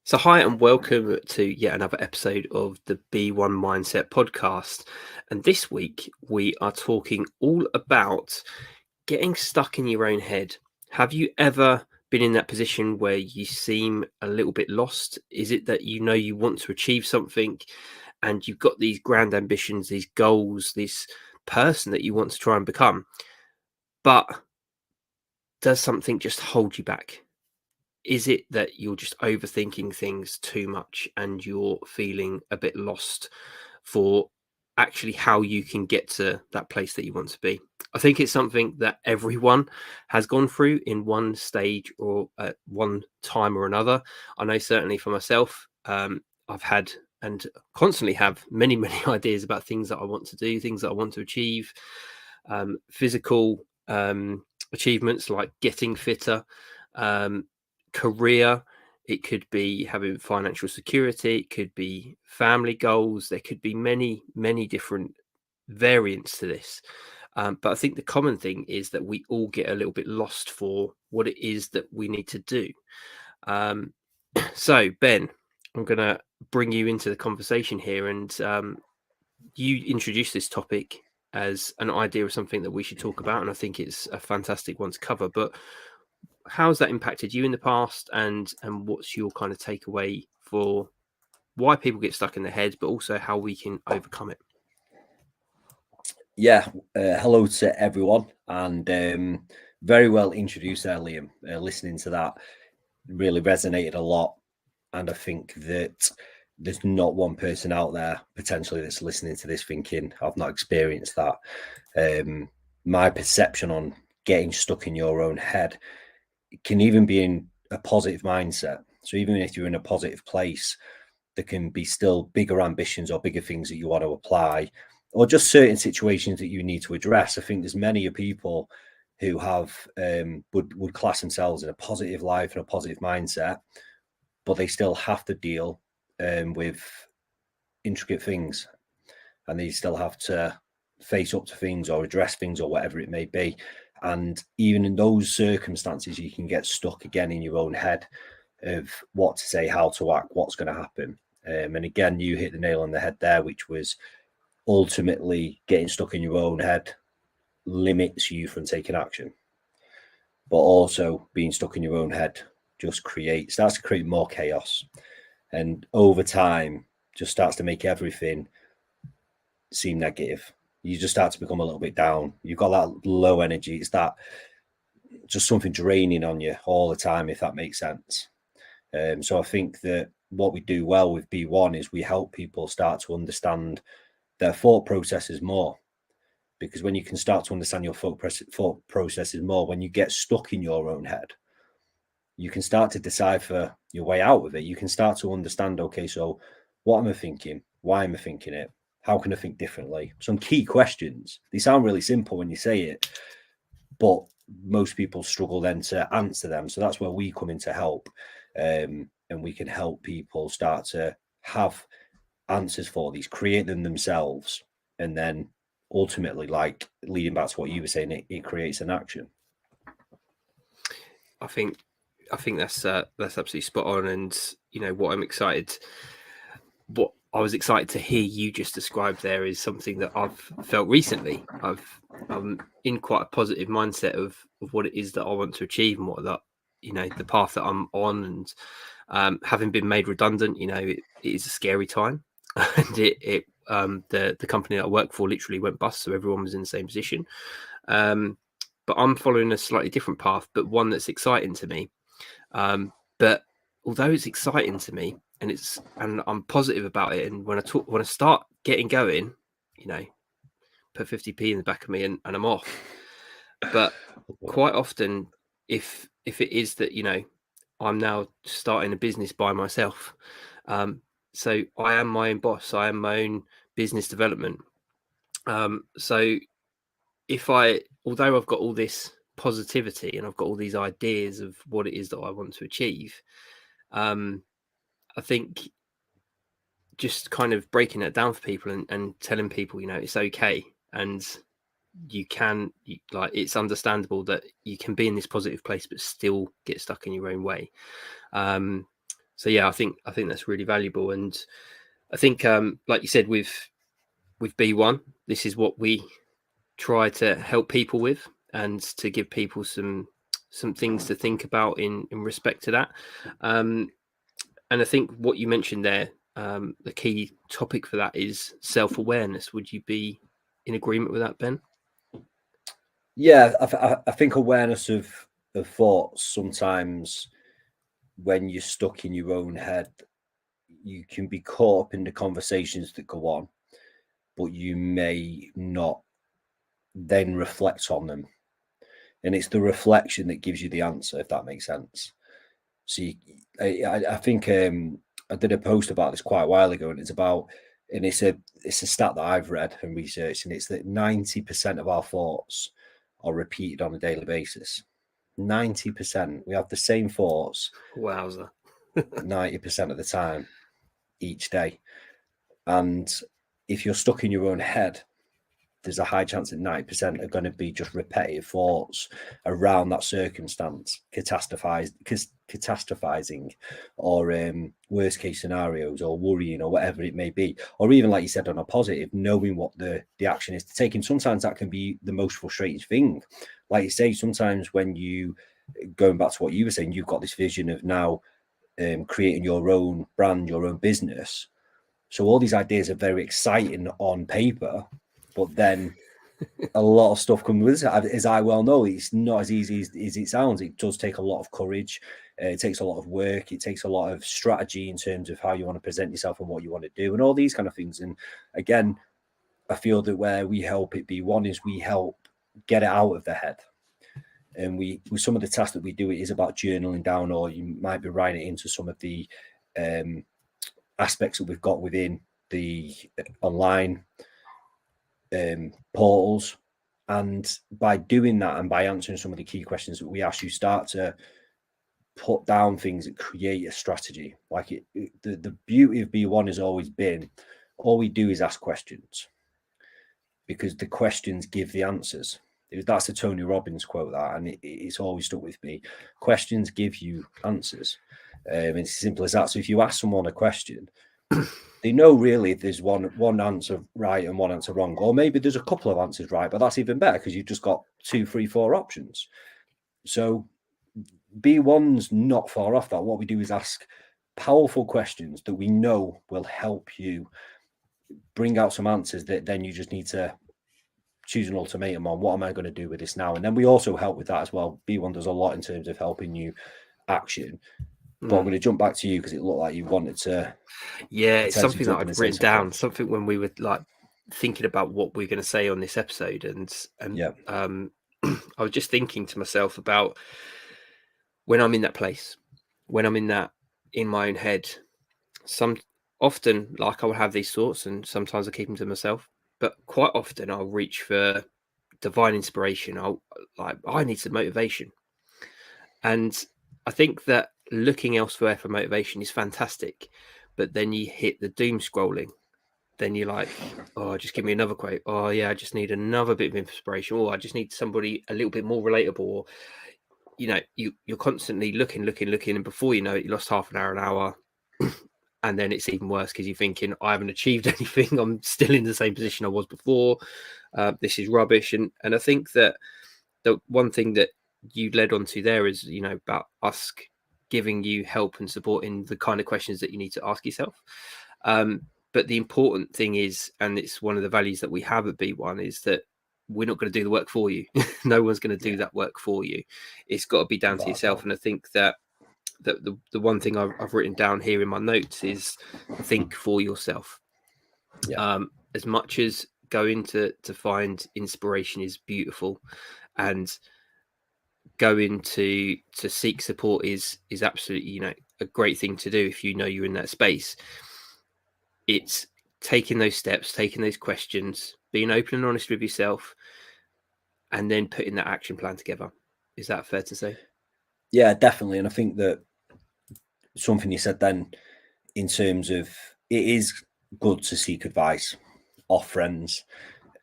So, hi, and welcome to yet another episode of the BeOne Mindset podcast. And this week, we are talking all about getting stuck in your own head. Have you ever been in that position where you seem a little bit lost? Is it that you know you want to achieve something and you've got these grand ambitions, these goals, this person that you want to try and become, but does something just hold you back? Is it that you're just overthinking things too much and you're feeling a bit lost for actually how you can get to that place that you want to be? I think it's something that everyone has gone through in one stage or at one time or another. I know certainly for myself, I've had and constantly have many ideas about things that I want to do, things that I want to achieve, physical achievements like getting fitter, um, career. It could be having financial security. It could be family goals. There could be many different variants to this. But I think the common thing is that we all get a little bit lost for what it is that we need to do. So, Ben, I'm going to bring you into the conversation here, and you introduced this topic as an idea of something that we should talk about, and I think it's a fantastic one to cover. But how's that impacted you in the past, and what's your kind of takeaway for why people get stuck in their heads, but also how we can overcome it? Yeah, hello to everyone, and very well introduced there, Liam. Listening to that really resonated a lot, and I think that there's not one person out there potentially that's listening to this thinking, I've not experienced that. My perception on getting stuck in your own head can even be in a positive mindset. So even if you're in a positive place, there can be still bigger ambitions or bigger things that you want to apply, or just certain situations that you need to address. I think there's many people who have would class themselves in a positive life and a positive mindset, but they still have to deal with intricate things, and they still have to face up to things or address things or whatever it may be. And even in those circumstances, you can get stuck again in your own head of what to say, how to act, what's going to happen. And again, you hit the nail on the head there, which was ultimately getting stuck in your own head limits you from taking action. But also being stuck in your own head just starts to create more chaos. And over time, just starts to make everything seem negative. You just start to become a little bit down. You've got that low energy. It's that just something draining on you all the time, if that makes sense. So I think that what we do well with BeOne is we help people start to understand their thought processes more. Because when you can start to understand your thought processes more, when you get stuck in your own head, you can start to decipher your way out of it. You can start to understand, okay, so what am I thinking? Why am I thinking it? How can I think differently? Some key questions. They sound really simple when you say it, but most people struggle then to answer them. So that's where we come in to help. And we can help people start to have answers for these, create them themselves, and then ultimately, like leading back to what you were saying, it creates an action. I think that's absolutely spot on, and what I was excited to hear you just describe there is something that I've felt recently. I'm in quite a positive mindset of what it is that I want to achieve and what that the path that I'm on, and having been made redundant, it is a scary time, and the company that I work for literally went bust, so everyone was in the same position. But I'm following a slightly different path, but one that's exciting to me. But although it's exciting to me, and I'm positive about it, and when I start getting going, put 50p in the back of me and I'm off. But quite often, if it is that I'm now starting a business by myself, so I am my own boss. I am my own business development. So although I've got all this positivity and I've got all these ideas of what it is that I want to achieve, I think just kind of breaking it down for people and telling people, it's okay. And it's understandable that you can be in this positive place, but still get stuck in your own way. So yeah, I think that's really valuable, and I think like you said with BeOne, this is what we try to help people with, and to give people some things to think about in respect to that. And I think what you mentioned there, the key topic for that is self-awareness. Would you be in agreement with that, Ben? Yeah, I think awareness of thoughts sometimes, when you're stuck in your own head, you can be caught up in the conversations that go on, but you may not then reflect on them. And it's the reflection that gives you the answer, if that makes sense. So I think I did a post about this quite a while ago, and it's a stat that I've read and researched, and it's that 90% of our thoughts are repeated on a daily basis. 90%. We have the same thoughts. Wowza. 90% of the time each day. And if you're stuck in your own head, there's a high chance that 90% are going to be just repetitive thoughts around that circumstance, catastrophizing, or worst case scenarios, or worrying, or whatever it may be. Or even, like you said, on a positive, knowing what the action is to take. And sometimes that can be the most frustrating thing. Like you say, sometimes when you, going back to what you were saying, you've got this vision of now creating your own brand, your own business. So all these ideas are very exciting on paper, but then a lot of stuff comes with it. As I well know, it's not as easy as it sounds. It does take a lot of courage. It takes a lot of work. It takes a lot of strategy in terms of how you want to present yourself and what you want to do and all these kind of things. And again, I feel that where we help it BeOne is we help get it out of the head. And with some of the tasks that we do, it is about journaling down, or you might be writing it into some of the aspects that we've got within the online portals. And by doing that, and by answering some of the key questions that we ask, you start to put down things that create a strategy. Like the beauty of BeOne has always been, all we do is ask questions, because the questions give the answers. That's a Tony Robbins quote, that, and it's always stuck with me. Questions give you answers. It's as simple as that. So if you ask someone a question, they know really if there's one answer right and one answer wrong, or maybe there's a couple of answers right, but that's even better because you've just got 2, 3, 4 options. So BeOne's not far off that. What we do is ask powerful questions that we know will help you bring out some answers that then you just need to choose an ultimatum on. What am I going to do with this now? And then we also help with that as well. BeOne does a lot in terms of helping you action. But I'm going to jump back to you because it looked like you wanted to. Yeah, it's something that I'd written down. Something when we were like thinking about what we're going to say on this episode, and yeah. I was just thinking to myself about when I'm in that place, when I'm in my own head. Often, like, I will have these thoughts, and sometimes I keep them to myself. But quite often, I'll reach for divine inspiration. I need some motivation, and I think that looking elsewhere for motivation is fantastic. But then you hit the doom scrolling. Then you're like, oh, just give me another quote. Oh, yeah, I just need another bit of inspiration. Or I just need somebody a little bit more relatable. Or, you're constantly looking. And before you know it, you lost half an hour. And then it's even worse because you're thinking, I haven't achieved anything. I'm still in the same position I was before. This is rubbish. And I think that the one thing that you led on to there is, about us giving you help and support in the kind of questions that you need to ask yourself. But the important thing is, and it's one of the values that we have at BeOne, is that we're not going to do the work for you. No one's going to do that work for you. It's got to be down to yourself. And I think that the one thing I've written down here in my notes is think for yourself. As much as going to find inspiration is beautiful, and going to seek support is absolutely a great thing to do if you're in that space. It's taking those steps, taking those questions, being open and honest with yourself, and then putting that action plan together. Is that fair to say? Yeah, definitely. And I think that something you said then, in terms of, it is good to seek advice off friends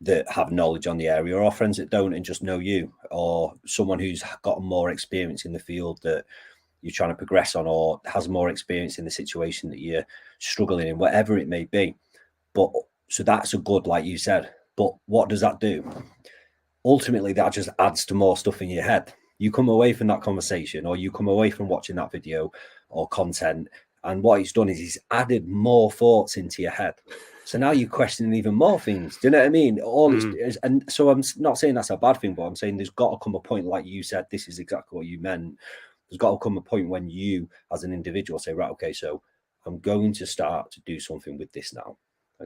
that have knowledge on the area, or friends that don't and just know you, or someone who's got more experience in the field that you're trying to progress on, or has more experience in the situation that you're struggling in, whatever it may be. But so that's a good, like you said. But what does that do? Ultimately, that just adds to more stuff in your head. You come away from that conversation, or you come away from watching that video or content, and what he's done is he's added more thoughts into your head. So now you're questioning even more things. Do you know what I mean? And so I'm not saying that's a bad thing, but I'm saying there's got to come a point, like you said, this is exactly what you meant. There's got to come a point when you, as an individual, say, right, okay, so I'm going to start to do something with this now.